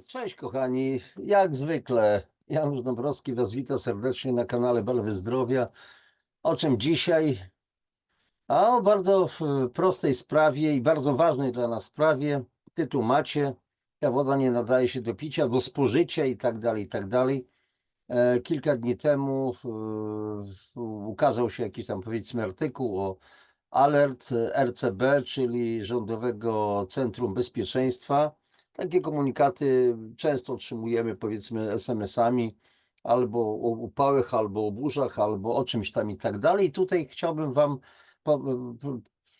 Cześć kochani, jak zwykle Janusz Dąbrowski was wita serdecznie na kanale Belwy Zdrowia. O czym dzisiaj? A o bardzo prostej sprawie i bardzo ważnej dla nas sprawie. Tytuł macie: ta woda nie nadaje się do picia, do spożycia i tak dalej, i tak dalej. Kilka dni temu ukazał się jakiś tam, powiedzmy, artykuł o alert RCB, czyli Rządowego Centrum Bezpieczeństwa. Takie komunikaty często otrzymujemy, powiedzmy, SMS-ami, albo o upałach, albo o burzach, albo o czymś tam i tak dalej. I tutaj chciałbym wam,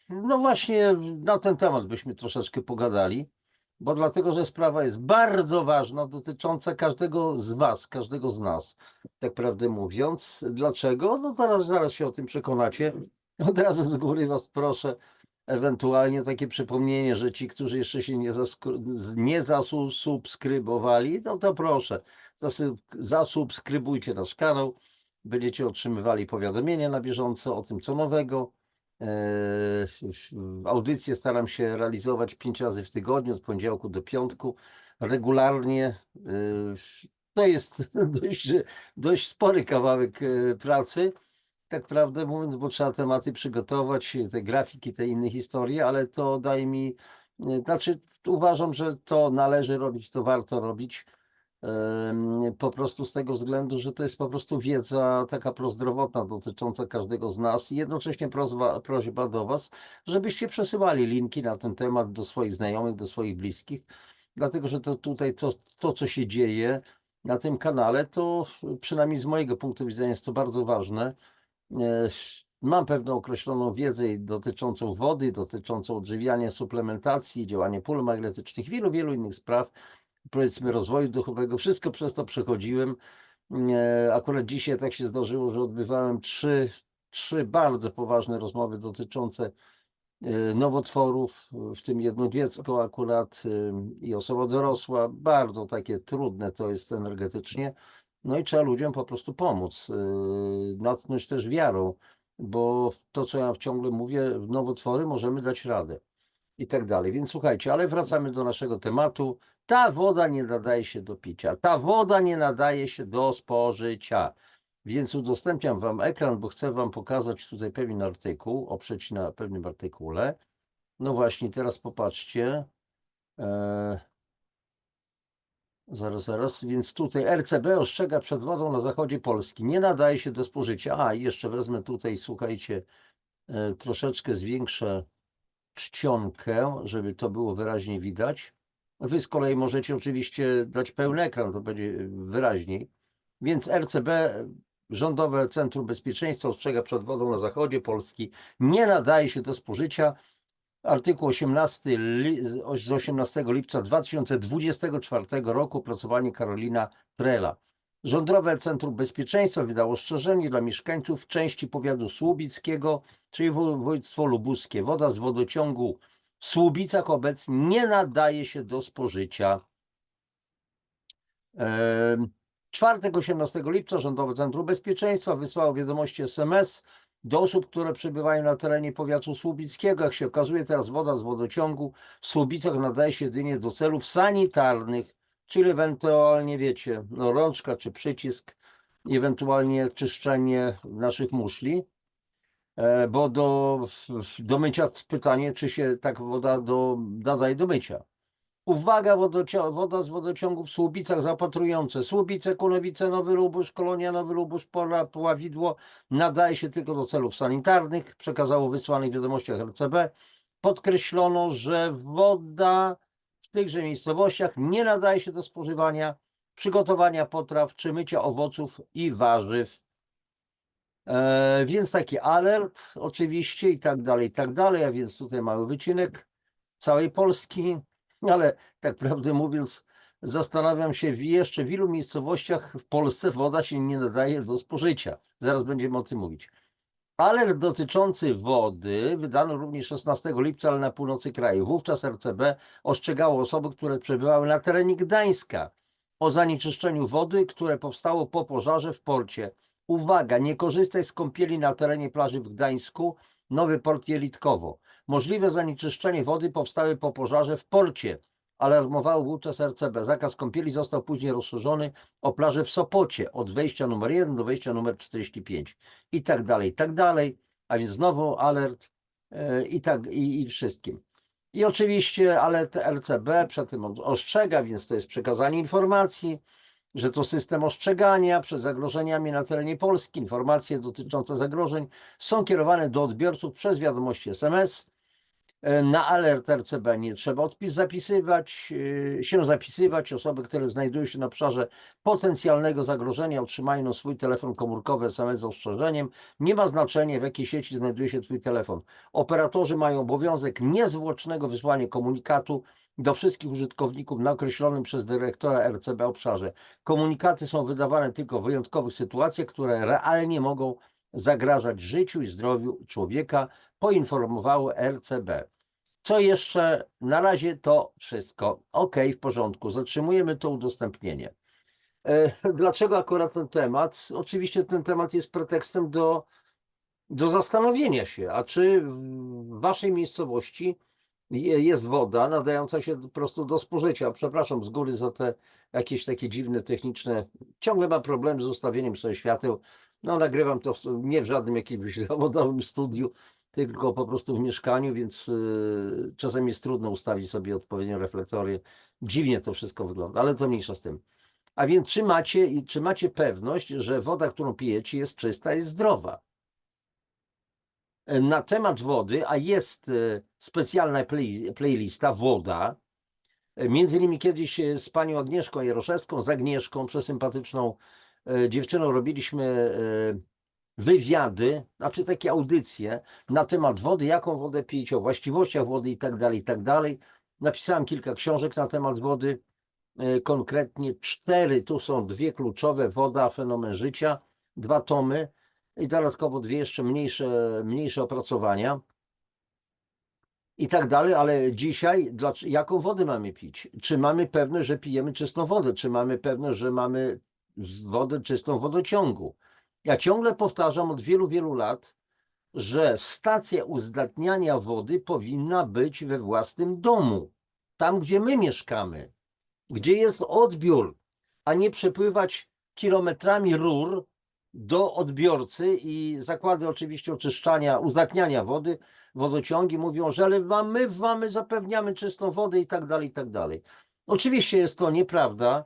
no właśnie na ten temat byśmy troszeczkę pogadali, bo dlatego, że sprawa jest bardzo ważna, dotycząca każdego z was, każdego z nas, tak prawdę mówiąc. Dlaczego? No zaraz się o tym przekonacie. Od razu z góry was proszę, ewentualnie takie przypomnienie, że ci, którzy jeszcze się nie zasubskrybowali, no to proszę, zasubskrybujcie nasz kanał, będziecie otrzymywali powiadomienia na bieżąco o tym, co nowego. Audycje staram się realizować 5 razy w tygodniu, od poniedziałku do piątku, regularnie. To jest dość spory kawałek pracy, tak prawdę mówiąc, bo trzeba tematy przygotować, te grafiki, te inne historie, ale to daje mi, znaczy uważam, że to należy robić, to warto robić, po prostu z tego względu, że to jest po prostu wiedza taka prozdrowotna dotycząca każdego z nas i jednocześnie prośba do was, żebyście przesyłali linki na ten temat do swoich znajomych, do swoich bliskich, dlatego że to tutaj to co się dzieje na tym kanale, to przynajmniej z mojego punktu widzenia jest to bardzo ważne. Mam pewną określoną wiedzę dotyczącą wody, dotyczącą odżywiania, suplementacji, działania pól magnetycznych, wielu innych spraw, powiedzmy rozwoju duchowego. Wszystko przez to przechodziłem. Akurat dzisiaj tak się zdarzyło, że odbywałem trzy bardzo poważne rozmowy dotyczące nowotworów, w tym jedno dziecko akurat i osoba dorosła. Bardzo takie trudne to jest energetycznie. No i trzeba ludziom po prostu pomóc, natknąć też wiarą, bo to, co ja ciągle mówię, nowotwory możemy dać radę i tak dalej. Więc słuchajcie, ale wracamy do naszego tematu. Ta woda nie nadaje się do picia, ta woda nie nadaje się do spożycia. Więc udostępniam wam ekran, bo chcę wam pokazać tutaj pewien artykuł, oprzeć na pewnym artykule. No właśnie, teraz popatrzcie. Zaraz. Więc tutaj RCB ostrzega przed wodą na zachodzie Polski. Nie nadaje się do spożycia. A, i jeszcze wezmę tutaj, słuchajcie, troszeczkę zwiększę czcionkę, żeby to było wyraźnie widać. Wy z kolei możecie oczywiście dać pełny ekran, to będzie wyraźniej. Więc RCB, Rządowe Centrum Bezpieczeństwa, ostrzega przed wodą na zachodzie Polski. Nie nadaje się do spożycia. Artykuł 18 z 18 lipca 2024 roku, opracowanie Karolina Trela. Rządowe Centrum Bezpieczeństwa wydało ostrzeżenie dla mieszkańców części powiatu słubickiego, czyli województwo lubuskie. Woda z wodociągu w Słubicach obecnie nie nadaje się do spożycia. Czwartek 18 lipca Rządowe Centrum Bezpieczeństwa wysłało wiadomości SMS do osób, które przebywają na terenie powiatu słubickiego. Jak się okazuje, teraz woda z wodociągu w Słubicach nadaje się jedynie do celów sanitarnych, czyli ewentualnie, wiecie, no rączka czy przycisk, ewentualnie czyszczenie naszych muszli, bo do mycia pytanie, czy się tak woda nadaje do mycia. Uwaga, woda z wodociągu w Słubicach zaopatrujące. Słubice, Kunowice, Nowy Lubusz, Kolonia, Nowy Lubusz, Puławidło nadaje się tylko do celów sanitarnych. Przekazało w wysłanych wiadomościach RCB. Podkreślono, że woda w tychże miejscowościach nie nadaje się do spożywania, przygotowania potraw czy mycia owoców i warzyw. Więc taki alert oczywiście i tak dalej, a więc tutaj mały wycinek całej Polski. Ale tak prawdę mówiąc, zastanawiam się jeszcze w ilu miejscowościach w Polsce woda się nie nadaje do spożycia. Zaraz będziemy o tym mówić. Alert dotyczący wody wydano również 16 lipca, ale na północy kraju. Wówczas RCB ostrzegało osoby, które przebywały na terenie Gdańska o zanieczyszczeniu wody, które powstało po pożarze w porcie. Uwaga, nie korzystaj z kąpieli na terenie plaży w Gdańsku, Nowy Port Jelitkowo. Możliwe zanieczyszczenie wody powstały po pożarze w porcie. alarmowało wówczas RCB. Zakaz kąpieli został później rozszerzony o plażę w Sopocie od wejścia numer 1 do wejścia numer 45 i tak dalej, i tak dalej. A więc znowu alert i wszystkim. I oczywiście alert RCB przed tym ostrzega, więc to jest przekazanie informacji, że to system ostrzegania przed zagrożeniami na terenie Polski. Informacje dotyczące zagrożeń są kierowane do odbiorców przez wiadomości SMS. Na alert RCB nie trzeba zapisywać. Osoby, które znajdują się na obszarze potencjalnego zagrożenia, otrzymają na swój telefon komórkowy SMS z ostrzeżeniem. Nie ma znaczenia, w jakiej sieci znajduje się Twój telefon. Operatorzy mają obowiązek niezwłocznego wysłania komunikatu do wszystkich użytkowników na określonym przez dyrektora RCB obszarze. Komunikaty są wydawane tylko w wyjątkowych sytuacjach, które realnie mogą zagrażać życiu i zdrowiu człowieka, poinformowało RCB. Co jeszcze? Na razie to wszystko. OK, w porządku. Zatrzymujemy to udostępnienie. Dlaczego akurat ten temat? Oczywiście ten temat jest pretekstem do zastanowienia się, a czy w waszej miejscowości jest woda nadająca się po prostu do spożycia. Przepraszam z góry za te jakieś takie dziwne techniczne. Ciągle mam problem z ustawieniem sobie świateł. No nagrywam to nie w żadnym jakimś modowym studiu, tylko po prostu w mieszkaniu, więc czasem jest trudno ustawić sobie odpowiednio reflektory. Dziwnie to wszystko wygląda, ale to mniejsza z tym. A więc czy macie pewność, że woda, którą pijecie, jest czysta, jest zdrowa? Na temat wody, a jest specjalna playlista Woda. Między innymi kiedyś z panią Agnieszką Jaroszewską, z Agnieszką, przesympatyczną dziewczyną, robiliśmy wywiady, znaczy takie audycje na temat wody, jaką wodę pić, o właściwościach wody i tak dalej, i tak dalej. Napisałem kilka książek na temat wody, konkretnie 4, tu są 2 kluczowe, Woda, fenomen życia, 2 tomy i dodatkowo 2 jeszcze mniejsze opracowania i tak dalej, ale dzisiaj jaką wodę mamy pić? Czy mamy pewność, że pijemy czystą wodę? Czy mamy pewność, że mamy wodę czystą w wodociągu? Ja ciągle powtarzam od wielu, wielu lat, że stacja uzdatniania wody powinna być we własnym domu, tam gdzie my mieszkamy, gdzie jest odbiór, a nie przepływać kilometrami rur do odbiorcy i zakłady oczywiście oczyszczania, uzdatniania wody, wodociągi mówią, że ale my wam zapewniamy czystą wodę i tak dalej, i tak dalej. Oczywiście jest to nieprawda,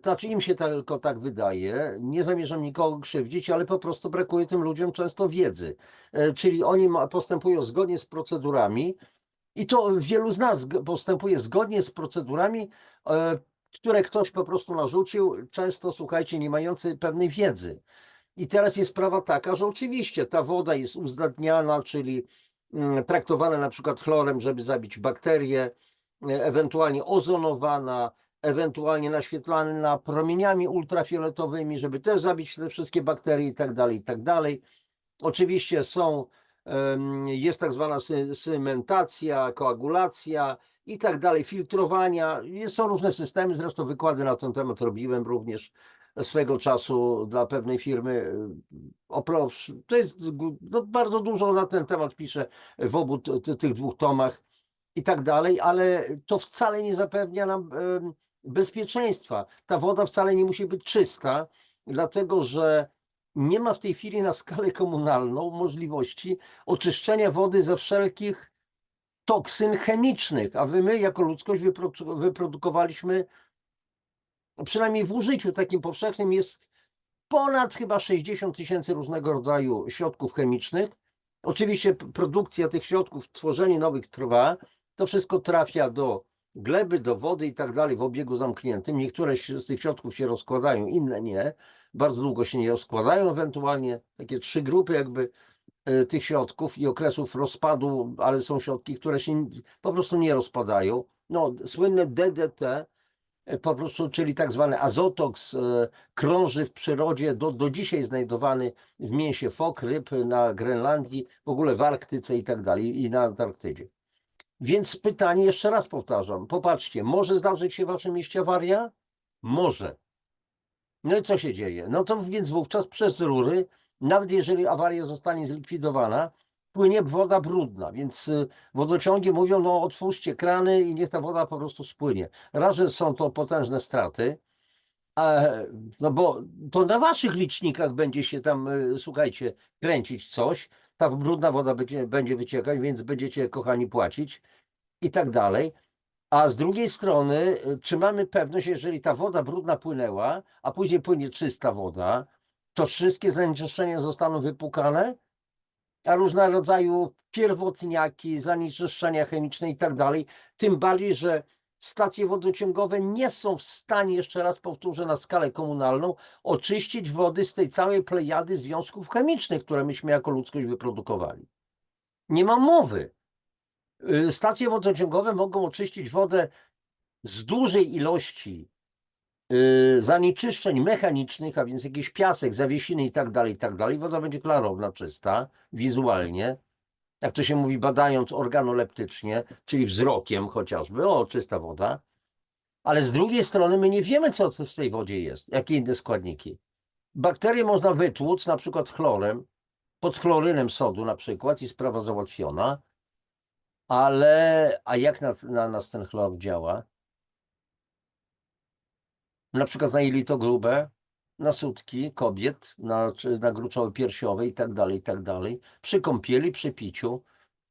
to znaczy im się tylko tak wydaje, nie zamierzam nikogo krzywdzić, ale po prostu brakuje tym ludziom często wiedzy, czyli oni postępują zgodnie z procedurami i to wielu z nas postępuje zgodnie z procedurami, które ktoś po prostu narzucił, często, słuchajcie, nie mający pewnej wiedzy. I teraz jest sprawa taka, że oczywiście ta woda jest uzdatniana, czyli traktowana na przykład chlorem, żeby zabić bakterie, ewentualnie ozonowana, ewentualnie naświetlana promieniami ultrafioletowymi, żeby też zabić te wszystkie bakterie i tak dalej, i tak dalej. Oczywiście jest tak zwana sementacja, koagulacja i tak dalej, filtrowania. Są różne systemy, zresztą wykłady na ten temat robiłem również swego czasu dla pewnej firmy. To jest no, bardzo dużo na ten temat piszę w obu tych 2 tomach i tak dalej, ale to wcale nie zapewnia nam bezpieczeństwa. Ta woda wcale nie musi być czysta, dlatego że nie ma w tej chwili na skalę komunalną możliwości oczyszczenia wody ze wszelkich toksyn chemicznych, a my jako ludzkość wyprodukowaliśmy, przynajmniej w użyciu takim powszechnym jest ponad chyba 60 000 różnego rodzaju środków chemicznych. Oczywiście produkcja tych środków, tworzenie nowych trwa, to wszystko trafia do gleby, do wody i tak dalej w obiegu zamkniętym. Niektóre z tych środków się rozkładają, inne nie. Bardzo długo się nie rozkładają, ewentualnie takie 3 grupy jakby tych środków i okresów rozpadu, ale są środki, które się po prostu nie rozpadają. No, słynne DDT, po prostu, czyli tak zwany azotoks, krąży w przyrodzie, do dzisiaj znajdowany w mięsie fok, ryb na Grenlandii, w ogóle w Arktyce i tak dalej, i na Antarktydzie. Więc pytanie, jeszcze raz powtarzam, popatrzcie, może zdarzyć się w waszym mieście awaria? Może. No i co się dzieje? No to więc wówczas przez rury, nawet jeżeli awaria zostanie zlikwidowana, płynie woda brudna, więc wodociągi mówią, no otwórzcie krany i niech ta woda po prostu spłynie. Raz, że są to potężne straty, no bo to na waszych licznikach będzie się tam, słuchajcie, kręcić coś, ta brudna woda będzie wyciekać, więc będziecie, kochani, płacić i tak dalej. A z drugiej strony, czy mamy pewność, jeżeli ta woda brudna płynęła, a później płynie czysta woda, to wszystkie zanieczyszczenia zostaną wypłukane, a różnego rodzaju pierwotniaki, zanieczyszczenia chemiczne i tak dalej. Tym bardziej, że stacje wodociągowe nie są w stanie, jeszcze raz powtórzę, na skalę komunalną, oczyścić wody z tej całej plejady związków chemicznych, które myśmy jako ludzkość wyprodukowali. Nie ma mowy. Stacje wodociągowe mogą oczyścić wodę z dużej ilości zanieczyszczeń mechanicznych, a więc jakiś piasek, zawiesiny i tak dalej, woda będzie klarowna, czysta, wizualnie, jak to się mówi, badając organoleptycznie, czyli wzrokiem chociażby, o, czysta woda, ale z drugiej strony my nie wiemy, co w tej wodzie jest, jakie inne składniki. Bakterie można wytłuc na przykład chlorem, pod chlorynem sodu na przykład i sprawa załatwiona, ale a jak na nas ten chlor działa? Na przykład na jelito grube, na sutki kobiet, na gruczoły piersiowe i tak dalej, przy kąpieli, przy piciu.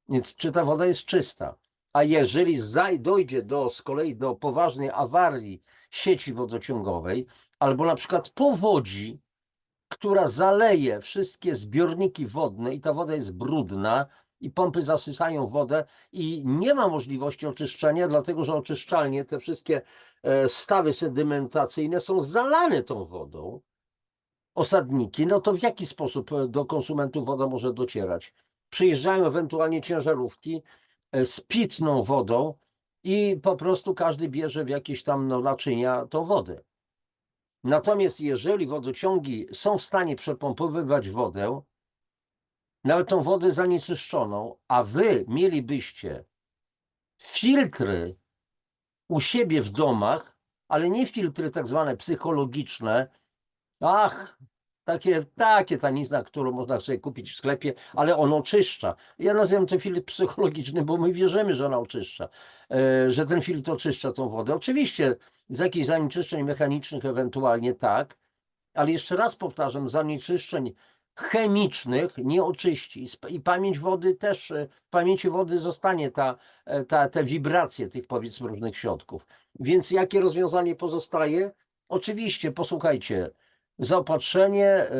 Więc czy ta woda jest czysta? A jeżeli dojdzie z kolei do poważnej awarii sieci wodociągowej, albo na przykład powodzi, która zaleje wszystkie zbiorniki wodne i ta woda jest brudna i pompy zasysają wodę i nie ma możliwości oczyszczenia, dlatego że oczyszczalnie, te wszystkie stawy sedymentacyjne są zalane tą wodą, osadniki, no to w jaki sposób do konsumentów woda może docierać? Przyjeżdżają ewentualnie ciężarówki z pitną wodą i po prostu każdy bierze w jakieś tam naczynia tą wodę. Natomiast jeżeli wodociągi są w stanie przepompowywać wodę, nawet tą wodę zanieczyszczoną, a wy mielibyście filtry u siebie w domach, ale nie filtry tak zwane psychologiczne, takie tanizna, którą można sobie kupić w sklepie, ale on oczyszcza. Ja nazywam to filtr psychologiczny, bo my wierzymy, że ona oczyszcza, że ten filtr oczyszcza tą wodę. Oczywiście z jakichś zanieczyszczeń mechanicznych ewentualnie tak, ale jeszcze raz powtarzam, zanieczyszczeń chemicznych nie oczyści. I pamięć wody też, w pamięci wody zostanie te wibracje tych, powiedzmy, różnych środków. Więc jakie rozwiązanie pozostaje? Oczywiście, posłuchajcie, zaopatrzenie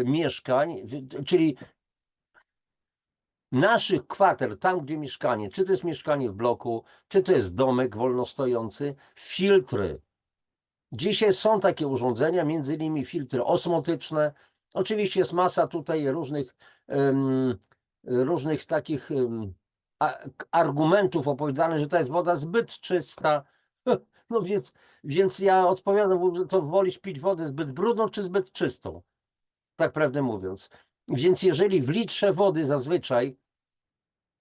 mieszkań, czyli naszych kwater, tam gdzie mieszkanie, czy to jest mieszkanie w bloku, czy to jest domek wolnostojący, filtry. Dzisiaj są takie urządzenia, między innymi filtry osmotyczne. Oczywiście jest masa tutaj różnych takich argumentów opowiadanych, że to jest woda zbyt czysta. No więc ja odpowiadam, to wolisz pić wodę zbyt brudną czy zbyt czystą? Tak prawdę mówiąc. Więc jeżeli w litrze wody zazwyczaj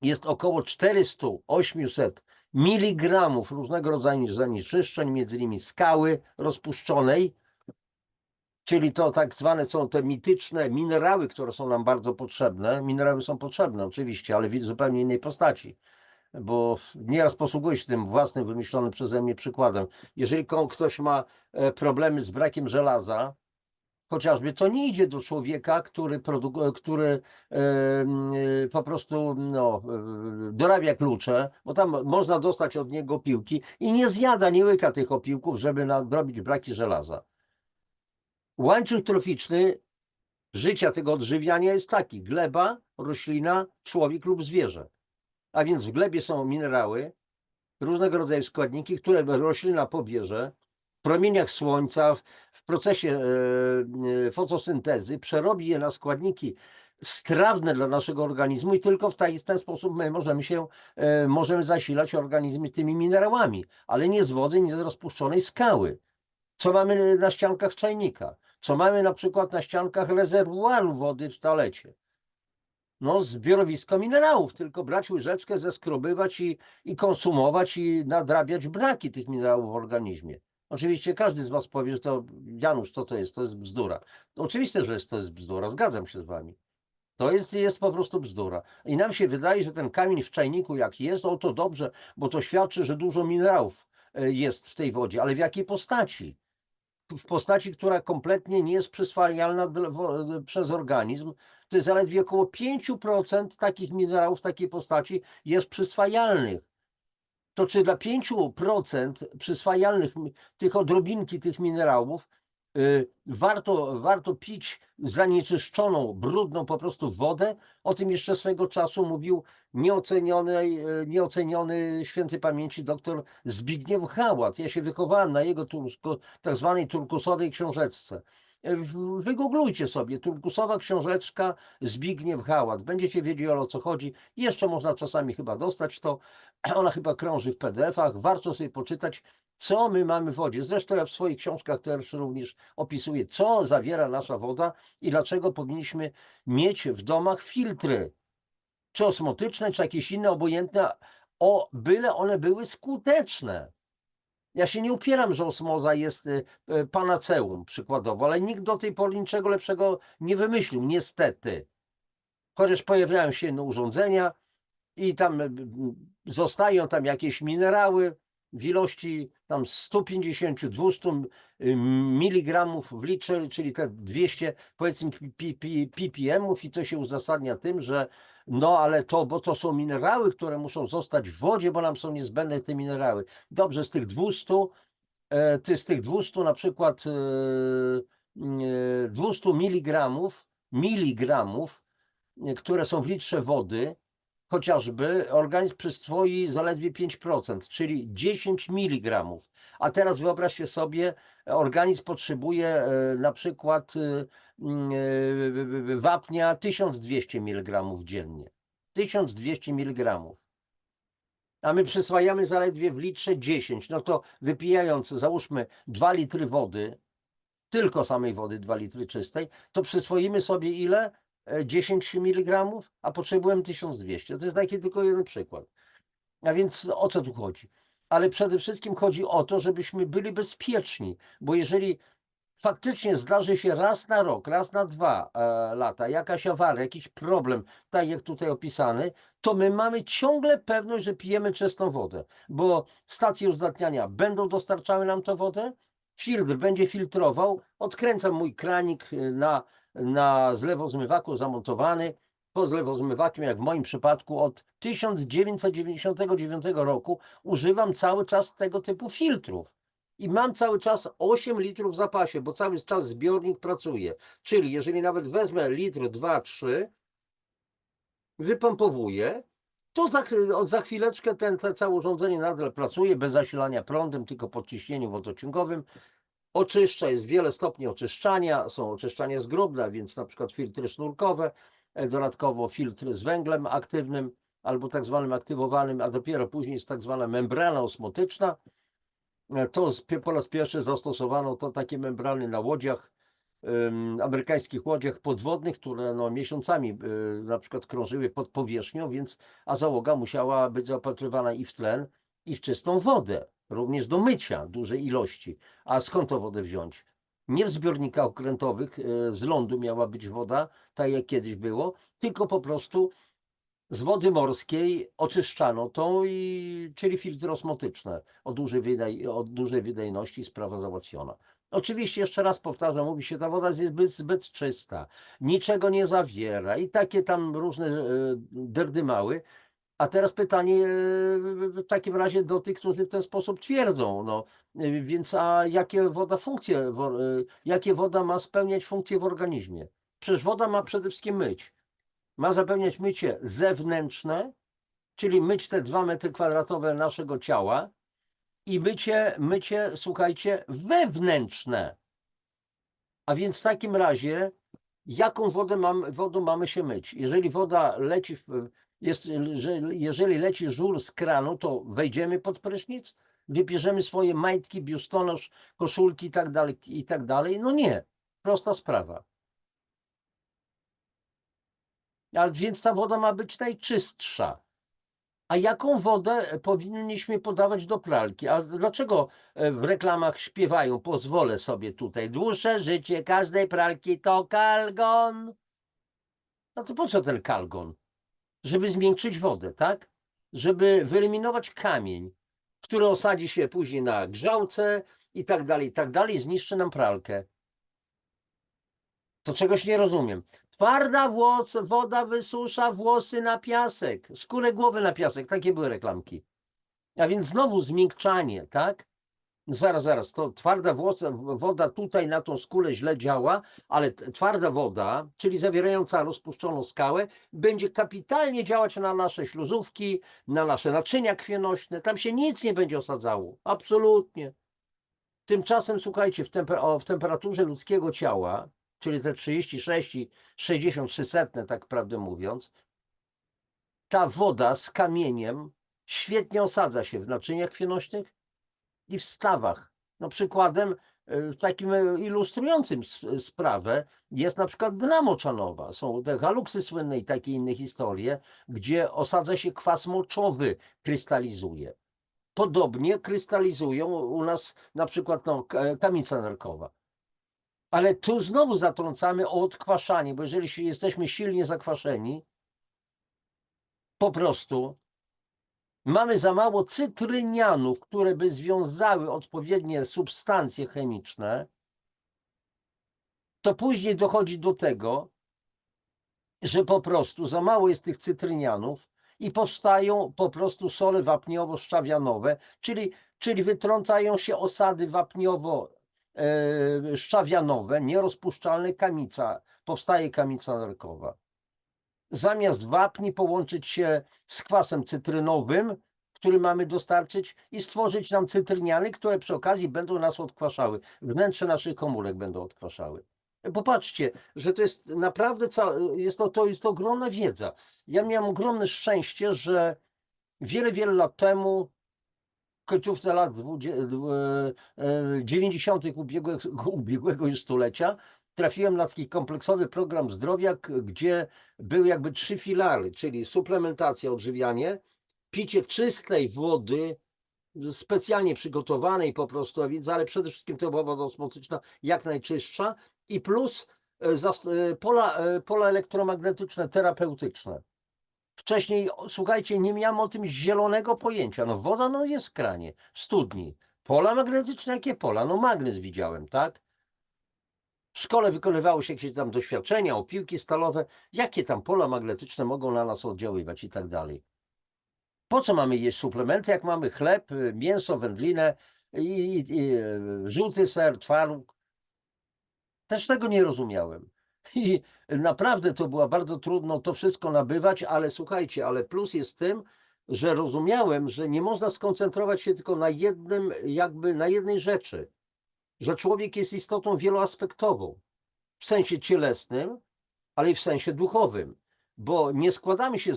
jest około 400-800 miligramów różnego rodzaju zanieczyszczeń, między innymi skały rozpuszczonej, czyli to tak zwane są te mityczne minerały, które są nam bardzo potrzebne. Minerały są potrzebne oczywiście, ale w zupełnie innej postaci, bo nieraz posługuję się tym własnym, wymyślonym przeze mnie przykładem. Jeżeli ktoś ma problemy z brakiem żelaza, chociażby, to nie idzie do człowieka, który po prostu dorabia klucze, bo tam można dostać od niego piłki i nie zjada, nie łyka tych opiłków, żeby nadrobić braki żelaza. Łańcuch troficzny życia tego odżywiania jest taki: gleba, roślina, człowiek lub zwierzę. A więc w glebie są minerały, różnego rodzaju składniki, które roślina pobierze, w promieniach słońca, w procesie fotosyntezy przerobi je na składniki strawne dla naszego organizmu i tylko w ten sposób my możemy zasilać organizmy tymi minerałami, ale nie z wody, nie z rozpuszczonej skały. Co mamy na ściankach czajnika? Co mamy na przykład na ściankach rezerwuaru wody w toalecie? No, zbiorowisko minerałów, tylko brać łyżeczkę, zeskrobywać i konsumować i nadrabiać braki tych minerałów w organizmie. Oczywiście każdy z was powie, że to Janusz, co to jest? To jest bzdura. Oczywiste, że to jest bzdura, zgadzam się z wami. To jest po prostu bzdura. I nam się wydaje, że ten kamień w czajniku jak jest, o to dobrze, bo to świadczy, że dużo minerałów jest w tej wodzie. Ale w jakiej postaci? W postaci, która kompletnie nie jest przyswajalna przez organizm. To jest zaledwie około 5% takich minerałów w takiej postaci jest przyswajalnych. To czy dla 5% przyswajalnych tych odrobinki tych minerałów warto pić zanieczyszczoną, brudną po prostu wodę? O tym jeszcze swego czasu mówił nieoceniony świętej pamięci doktor Zbigniew Hałat. Ja się wychowałem na jego tak zwanej turkusowej książeczce. Wygooglujcie sobie, turkusowa książeczka Zbigniew Hałat. Będziecie wiedzieli, o co chodzi. Jeszcze można czasami chyba dostać to. Ona chyba krąży w PDF-ach. Warto sobie poczytać, co my mamy w wodzie. Zresztą ja w swoich książkach też również opisuję, co zawiera nasza woda i dlaczego powinniśmy mieć w domach filtry. Czy osmotyczne, czy jakieś inne, obojętne, byle one były skuteczne. Ja się nie upieram, że osmoza jest panaceum przykładowo, ale nikt do tej pory niczego lepszego nie wymyślił, niestety. Chociaż pojawiają się inne urządzenia i tam zostają tam jakieś minerały w ilości tam 150-200 mg w litrze, czyli te 200 powiedzmy ppm-ów, i to się uzasadnia tym, że no ale bo to są minerały, które muszą zostać w wodzie, bo nam są niezbędne te minerały. Dobrze, z tych 200 na przykład 200 miligramów, które są w litrze wody, chociażby organizm przyswoi zaledwie 5%, czyli 10 mg. A teraz wyobraźcie sobie, organizm potrzebuje na przykład wapnia 1200 mg dziennie. 1200 mg. A my przyswajamy zaledwie w litrze 10. No to wypijając, załóżmy 2 litry wody, tylko samej wody 2 litry czystej, to przyswoimy sobie ile? 10 mg, a potrzebujemy 1200. To jest taki tylko jeden przykład. A więc o co tu chodzi? Ale przede wszystkim chodzi o to, żebyśmy byli bezpieczni, bo jeżeli faktycznie zdarzy się raz na rok, raz na 2 lata jakaś awaria, jakiś problem, tak jak tutaj opisany, to my mamy ciągle pewność, że pijemy czystą wodę, bo stacje uzdatniania będą dostarczały nam tę wodę, filtr będzie filtrował, odkręcam mój kranik na zlewozmywaku zamontowany, po zlewozmywakiem, jak w moim przypadku od 1999 roku używam cały czas tego typu filtrów. I mam cały czas 8 litrów w zapasie, bo cały czas zbiornik pracuje. Czyli jeżeli nawet wezmę litr, 2, 3, wypompowuję, to za chwileczkę to całe urządzenie nadal pracuje bez zasilania prądem, tylko pod ciśnieniem wodociągowym. Oczyszcza, jest wiele stopni oczyszczania, są oczyszczania z grubna, więc na przykład filtry sznurkowe, dodatkowo filtry z węglem aktywnym albo tak zwanym aktywowanym, a dopiero później jest tak zwana membrana osmotyczna. To po raz pierwszy zastosowano takie membrany na łodziach, amerykańskich łodziach podwodnych, które no, miesiącami na przykład krążyły pod powierzchnią, a załoga musiała być zaopatrywana i w tlen, i w czystą wodę, również do mycia dużej ilości. A skąd tą wodę wziąć? Nie w zbiornikach okrętowych z lądu miała być woda, tak jak kiedyś było, tylko po prostu z wody morskiej oczyszczano tą, czyli filtry osmotyczne o dużej wydajności, sprawa załatwiona. Oczywiście, jeszcze raz powtarzam, mówi się, ta woda jest zbyt czysta, niczego nie zawiera i takie tam różne derdymały. A teraz pytanie w takim razie do tych, którzy w ten sposób twierdzą. No, więc a jakie woda ma spełniać funkcje w organizmie? Przecież woda ma przede wszystkim myć. Ma zapewniać mycie zewnętrzne, czyli myć te 2 metry kwadratowe naszego ciała, i mycie, słuchajcie, wewnętrzne. A więc w takim razie, jaką wodą mamy się myć? Jeżeli woda leci, jeżeli leci żur z kranu, to wejdziemy pod prysznic, wybierzemy swoje majtki, biustonosz, koszulki i tak dalej. No nie, prosta sprawa. A więc ta woda ma być najczystsza. A jaką wodę powinniśmy podawać do pralki? A dlaczego w reklamach śpiewają, pozwolę sobie tutaj, dłuższe życie każdej pralki to Calgon? No to po co ten kalgon? Żeby zmiękczyć wodę, tak? Żeby wyeliminować kamień, który osadzi się później na grzałce i tak dalej, zniszczy nam pralkę. To czegoś nie rozumiem. Twarda woda wysusza włosy na piasek, skórę głowy na piasek. Takie były reklamki. A więc znowu zmiękczanie, tak? Zaraz, to twarda woda tutaj na tą skórę źle działa, ale twarda woda, czyli zawierająca rozpuszczoną skałę, będzie kapitalnie działać na nasze śluzówki, na nasze naczynia krwionośne. Tam się nic nie będzie osadzało. Absolutnie. Tymczasem, słuchajcie, w temperaturze ludzkiego ciała, czyli te 36 i 63 tak prawdę mówiąc, ta woda z kamieniem świetnie osadza się w naczyniach krwionośnych i w stawach. No przykładem takim ilustrującym sprawę jest na przykład dna moczanowa. Są te haluksy słynne i takie inne historie, gdzie osadza się kwas moczowy, krystalizuje. Podobnie krystalizują u nas na przykład kamica nerkowa. Ale tu znowu zatrącamy o odkwaszanie, bo jeżeli jesteśmy silnie zakwaszeni, po prostu mamy za mało cytrynianów, które by związały odpowiednie substancje chemiczne, to później dochodzi do tego, że po prostu za mało jest tych cytrynianów i powstają po prostu sole wapniowo-szczawianowe, czyli wytrącają się osady wapniowo-szczawianowe, nierozpuszczalne powstaje kamica nerkowa. Zamiast wapni połączyć się z kwasem cytrynowym, który mamy dostarczyć i stworzyć nam cytryniany, które przy okazji będą nas odkwaszały. Wnętrze naszych komórek będą odkwaszały. Popatrzcie, że to jest naprawdę, to jest ogromna wiedza. Ja miałem ogromne szczęście, że wiele lat temu, końcówce lat 90. ubiegłego już stulecia, trafiłem na taki kompleksowy program zdrowia, gdzie były jakby 3 filary, czyli suplementacja, odżywianie, picie czystej wody, specjalnie przygotowanej po prostu, ale przede wszystkim to była woda osmotyczna jak najczystsza i plus pola elektromagnetyczne, terapeutyczne. Wcześniej, słuchajcie, nie miałem o tym zielonego pojęcia. No woda jest w kranie, w studni. Pola magnetyczne, jakie pola? No magnez widziałem, tak? W szkole wykonywało się jakieś tam doświadczenia, opiłki stalowe. Jakie tam pola magnetyczne mogą na nas oddziaływać i tak dalej. Po co mamy jeść suplementy, jak mamy chleb, mięso, wędlinę i żółty ser, twaróg? Też tego nie rozumiałem. I naprawdę to było bardzo trudno to wszystko nabywać, ale słuchajcie, ale plus jest w tym, że rozumiałem, że nie można skoncentrować się tylko na na jednej rzeczy, że człowiek jest istotą wieloaspektową, w sensie cielesnym, ale i w sensie duchowym, bo nie składamy się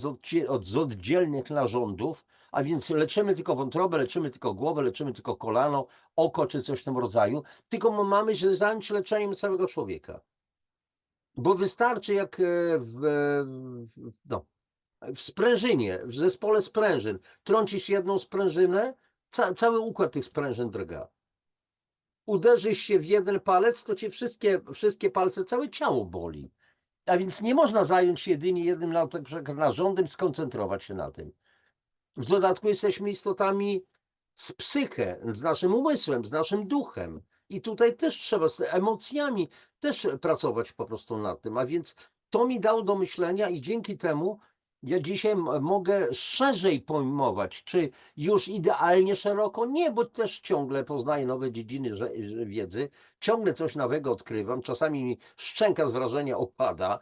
z oddzielnych narządów, a więc leczymy tylko wątrobę, leczymy tylko głowę, leczymy tylko kolano, oko czy coś w tym rodzaju, tylko mamy się zająć leczeniem całego człowieka. Bo wystarczy jak w sprężynie, w zespole sprężyn, trącisz jedną sprężynę, cały układ tych sprężyn drga. Uderzysz się w jeden palec, to cię wszystkie palce, całe ciało boli. A więc nie można zająć się jedynie jednym narządem, skoncentrować się na tym. W dodatku jesteśmy istotami z psyche, z naszym umysłem, z naszym duchem. I tutaj też trzeba z emocjami też pracować po prostu nad tym. A więc to mi dało do myślenia i dzięki temu ja dzisiaj mogę szerzej pojmować, czy już idealnie szeroko? Nie, bo też ciągle poznaję nowe dziedziny wiedzy, ciągle coś nowego odkrywam, czasami mi szczęka z wrażenia opada,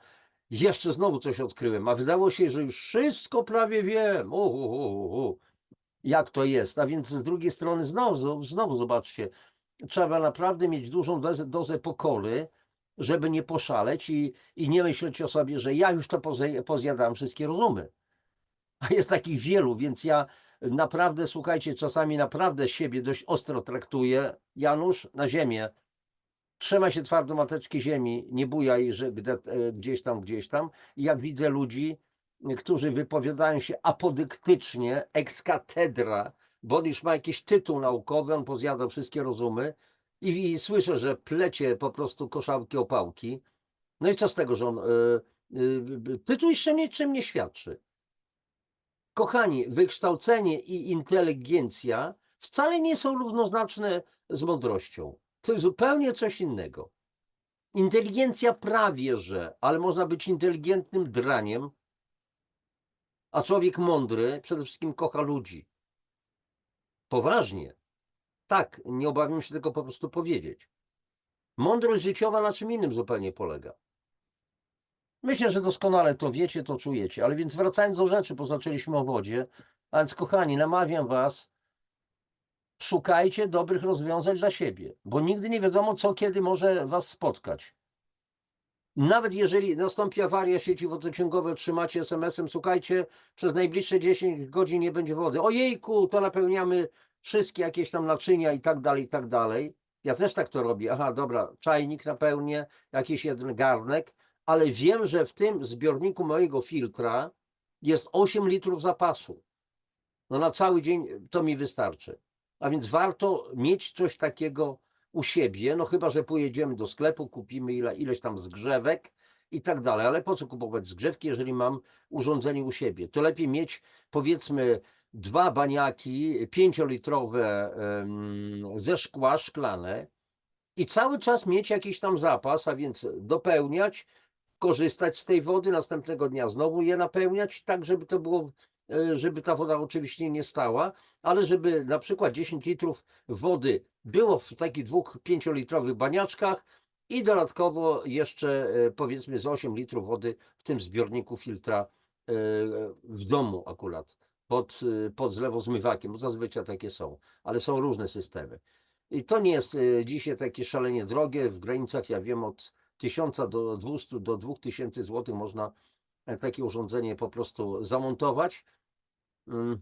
jeszcze znowu coś odkryłem, a wydało się, że już wszystko prawie wiem. Jak to jest? A więc z drugiej strony znowu zobaczcie, trzeba naprawdę mieć dużą dozę pokory, żeby nie poszaleć i nie myśleć o sobie, że ja już to pozjadam wszystkie rozumy. A jest takich wielu, więc ja naprawdę, słuchajcie, czasami naprawdę siebie dość ostro traktuję. Janusz, na ziemię. Trzymaj się twardo mateczki ziemi, nie bujaj, że gdzieś tam. I jak widzę ludzi, którzy wypowiadają się apodyktycznie, ex cathedra, bo on już ma jakiś tytuł naukowy, on pozjadał wszystkie rozumy i słyszę, że plecie po prostu koszałki opałki. No i co z tego, że on Tytuł jeszcze niczym nie świadczy. Kochani, wykształcenie i inteligencja wcale nie są równoznaczne z mądrością. To jest zupełnie coś innego. Inteligencja prawie że, ale można być inteligentnym draniem, a człowiek mądry przede wszystkim kocha ludzi. Poważnie. Tak, nie obawiam się tego po prostu powiedzieć. Mądrość życiowa na czym innym zupełnie polega. Myślę, że doskonale to wiecie, to czujecie. Ale więc wracając do rzeczy, bo zaczęliśmy o wodzie. A więc kochani, namawiam was, szukajcie dobrych rozwiązań dla siebie, bo nigdy nie wiadomo, co kiedy może was spotkać. Nawet jeżeli nastąpi awaria sieci wodociągowej, otrzymacie SMS-em, słuchajcie, przez najbliższe 10 godzin nie będzie wody. Ojejku, to napełniamy wszystkie jakieś tam naczynia i tak dalej, i tak dalej. Ja też tak to robię. Aha, dobra, czajnik napełnię, jakiś jeden garnek, ale wiem, że w tym zbiorniku mojego filtra jest 8 litrów zapasu. No na cały dzień to mi wystarczy. A więc warto mieć coś takiego u siebie, no chyba że pojedziemy do sklepu, kupimy ileś tam zgrzewek i tak dalej. Ale po co kupować zgrzewki, jeżeli mam urządzenie u siebie? To lepiej mieć, powiedzmy, 2 baniaki 5-litrowe ze szkła, szklane, i cały czas mieć jakiś tam zapas, a więc dopełniać, korzystać z tej wody, następnego dnia znowu je napełniać, tak żeby to było, żeby ta woda oczywiście nie stała, ale żeby na przykład 10 litrów wody było w takich 2-5-litrowych baniaczkach i dodatkowo jeszcze powiedzmy z 8 litrów wody w tym zbiorniku filtra w domu akurat, pod zlewozmywakiem, bo zazwyczaj takie są, ale są różne systemy. I to nie jest dzisiaj takie szalenie drogie, w granicach, ja wiem, od 1000 do 200 do 2000 zł można takie urządzenie po prostu zamontować.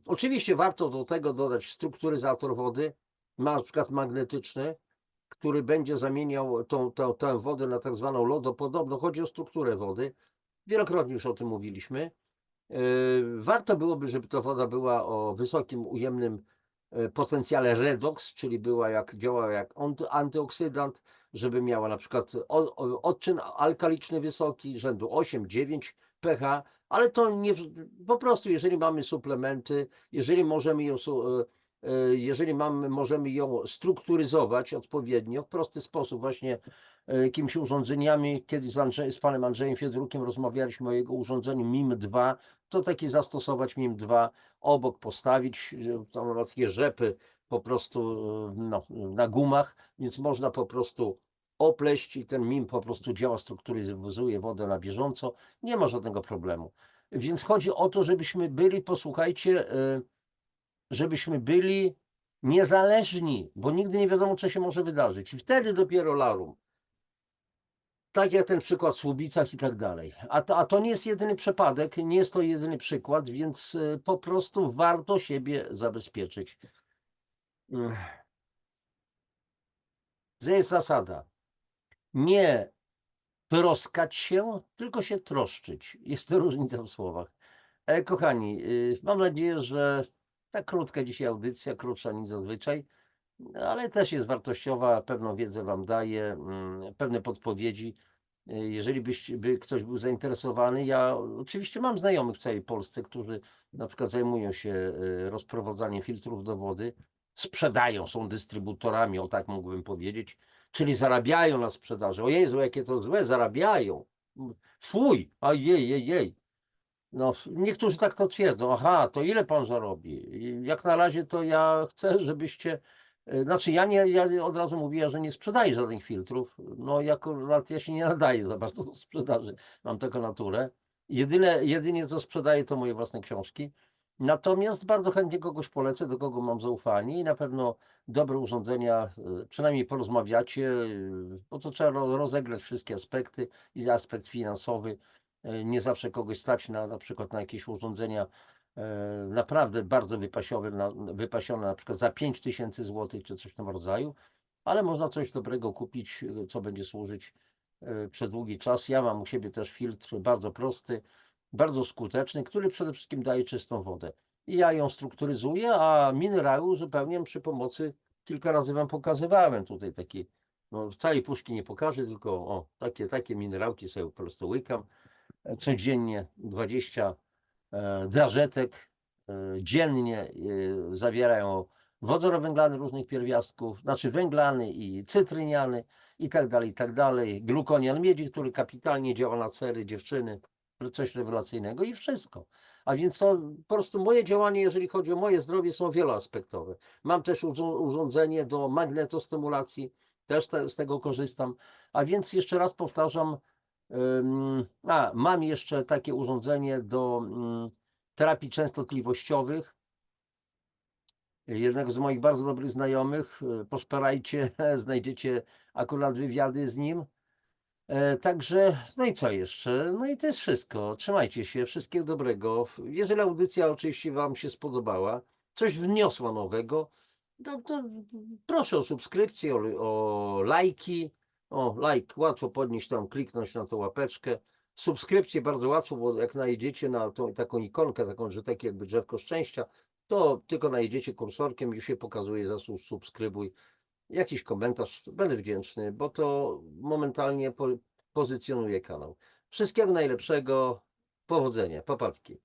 Oczywiście warto do tego dodać strukturyzator wody, na przykład magnetyczny, który będzie zamieniał tę wodę na tak zwaną lodopodobną. Chodzi o strukturę wody. Wielokrotnie już o tym mówiliśmy. Warto byłoby, żeby ta woda była o wysokim ujemnym potencjale redox, czyli działała jak antyoksydant, żeby miała na przykład odczyn alkaliczny wysoki, rzędu 8-9 pH, ale to nie, po prostu jeżeli mamy suplementy, możemy ją strukturyzować odpowiednio, w prosty sposób, właśnie jakimiś urządzeniami. Kiedyś z panem Andrzejem Fiedrukiem rozmawialiśmy o jego urządzeniu MIM-2, to taki zastosować MIM-2, obok postawić, tam ma takie rzepy po prostu no, na gumach, więc można po prostu opleść i ten MIM po prostu działa, strukturyzuje wodę na bieżąco, nie ma żadnego problemu. Więc chodzi o to, żebyśmy byli, posłuchajcie, żebyśmy byli niezależni, bo nigdy nie wiadomo, co się może wydarzyć. I wtedy dopiero larum. Tak jak ten przykład w Słubicach i tak dalej. A to nie jest jedyny przypadek, nie jest to jedyny przykład, więc po prostu warto siebie zabezpieczyć. To jest zasada. Nie troskać się, tylko się troszczyć. Jest to różnica w słowach. Kochani, mam nadzieję, że ta krótka dzisiaj audycja, krótsza niż zazwyczaj, ale też jest wartościowa, pewną wiedzę Wam daje, pewne podpowiedzi. Jeżeli ktoś był zainteresowany, ja oczywiście mam znajomych w całej Polsce, którzy na przykład zajmują się rozprowadzaniem filtrów do wody, sprzedają, są dystrybutorami, o tak mógłbym powiedzieć, czyli zarabiają na sprzedaży. O Jezu, jakie to złe, zarabiają. Fuj, a jej. No, niektórzy tak to twierdzą. Aha, to ile pan zarobi? Jak na razie to ja chcę, żebyście. Znaczy, ja od razu mówiłem, że nie sprzedaję żadnych filtrów. No, ja się nie nadaję za bardzo do sprzedaży. Mam taką naturę. Jedynie co sprzedaję, to moje własne książki. Natomiast bardzo chętnie kogoś polecę, do kogo mam zaufanie i na pewno dobre urządzenia, przynajmniej porozmawiacie, bo to trzeba rozegrać wszystkie aspekty i aspekt finansowy. Nie zawsze kogoś stać na przykład na jakieś urządzenia naprawdę bardzo wypasione, na przykład za 5000 zł czy coś w tym rodzaju, ale można coś dobrego kupić, co będzie służyć przez długi czas. Ja mam u siebie też filtr bardzo prosty, bardzo skuteczny, który przede wszystkim daje czystą wodę. I ja ją strukturyzuję, a minerały uzupełniam przy pomocy, kilka razy Wam pokazywałem tutaj takie, no całej puszki nie pokażę, tylko takie minerałki sobie po prostu łykam. codziennie 20 drażetek dziennie zawierają wodorowęglany różnych pierwiastków, znaczy węglany i cytryniany i tak dalej. Glukonian miedzi, który kapitalnie działa na cery dziewczyny, coś rewelacyjnego i wszystko. A więc to po prostu moje działanie, jeżeli chodzi o moje zdrowie, są wieloaspektowe. Mam też urządzenie do magnetostymulacji, też z tego korzystam. A więc jeszcze raz powtarzam, mam jeszcze takie urządzenie do terapii częstotliwościowych. Jednego z moich bardzo dobrych znajomych, poszperajcie, znajdziecie akurat wywiady z nim. Także, no i co jeszcze? No i to jest wszystko. Trzymajcie się, wszystkiego dobrego. Jeżeli audycja oczywiście Wam się spodobała, coś wniosła nowego, to proszę o subskrypcję, o lajki. O, łatwo podnieść tam, kliknąć na tą łapeczkę. Subskrypcję bardzo łatwo, bo jak najedziecie na tą taką ikonkę, taką, że takie jakby drzewko szczęścia, to tylko najedziecie kursorkiem, już się pokazuje, zasubskrybuj. Jakiś komentarz, będę wdzięczny, bo to momentalnie pozycjonuje kanał. Wszystkiego najlepszego, powodzenia, papatki.